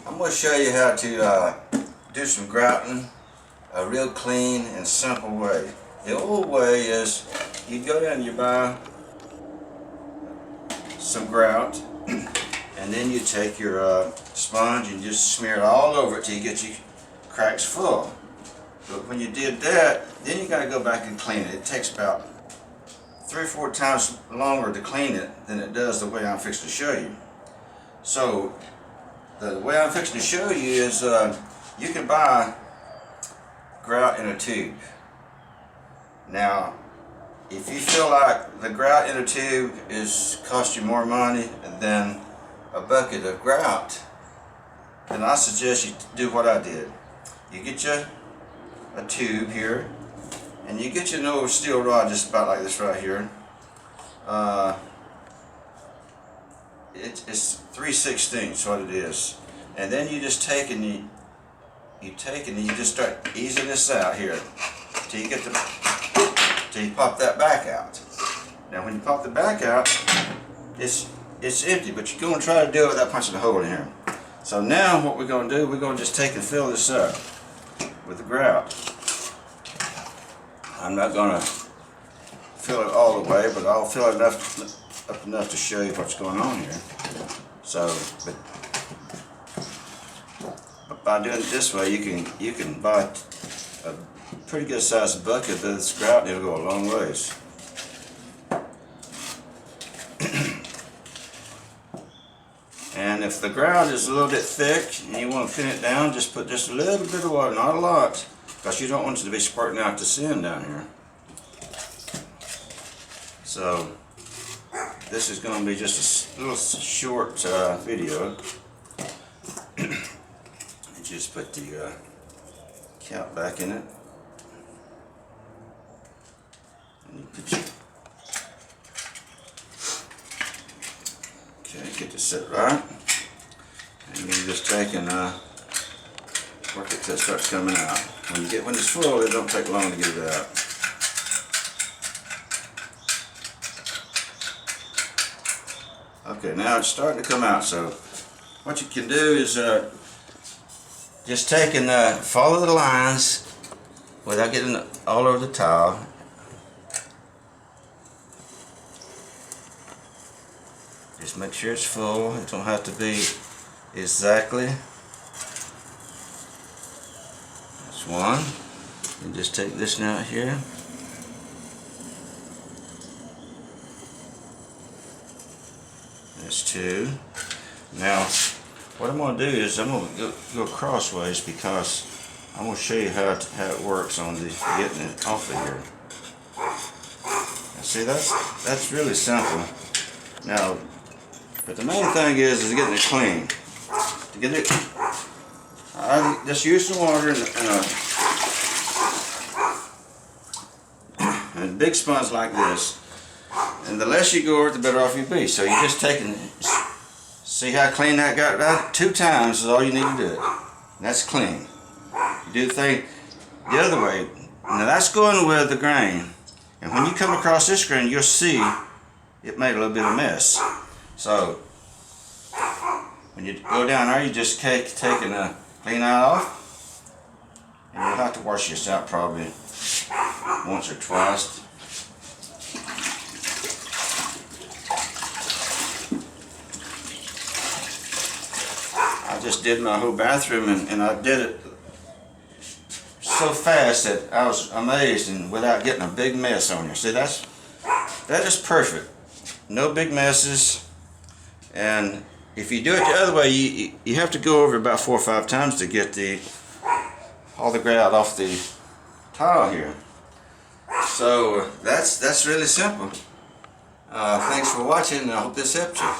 I'm going to show you how to do some grouting a real clean and simple way. The old way is you go down and you buy some grout and then you take your sponge and just smear it all over it till you get your cracks full. But when you did that, then you got to go back and clean it. It takes about 3 or 4 times longer to clean it than it does the way I'm fixing to show you. So the way I'm fixing to show you is you can buy grout in a tube. Now if you feel like the grout in a tube is cost you more money than a bucket of grout, then I suggest you do what I did. You get you a tube here and you get your old steel rod just about like this right here. It's 3/16 what it is, and then you just take and you just start easing this out here till you get till you pop that back out. Now when you pop the back out, it's empty, but you're going to try to do it without punching a hole in here. So now what we're going to do, we're going to just take and fill this up with the grout. I'm not going to fill it all the way, but I'll fill it up enough to show you what's going on here. So, but by doing it this way, you can buy a pretty good sized bucket of this grout and it'll go a long ways. And if the grout is a little bit thick and you want to thin it down, just put just a little bit of water, not a lot, because you don't want it to be squirting out the sand down here. So this is going to be just a little short video. Just put the cap back in it. And you put your, okay, get this set right. And you just take and work it till it starts coming out. When it's full, it don't take long to get it out. Okay, now it's starting to come out. So what you can do is just take and follow the lines without getting all over the towel. Just make sure it's full. It don't have to be exactly. That's one. And just take this now here. That's two. Now what I'm going to do is I'm going to go crossways because I'm going to show you how it works on the getting it off of here. Now see, that's really simple. Now, but the main thing is getting it clean. To get it, I just use some water and a big sponge like this. And the less you go over it, the better off you'll be. So you just take and see how clean that got right? 2 times is all you need to do it. And that's clean. You do the thing the other way. Now that's going with the grain. And when you come across this grain, you'll see it made a little bit of mess. So when you go down there, you just take and clean that off. And you'll have to wash this out probably once or twice. I just did my whole bathroom and I did it so fast that I was amazed and without getting a big mess on you. See, that is perfect. No big messes. And if you do it the other way, you have to go over about 4 or 5 times to get all the grout off the tile here. So that's really simple. Thanks for watching, and I hope this helped you.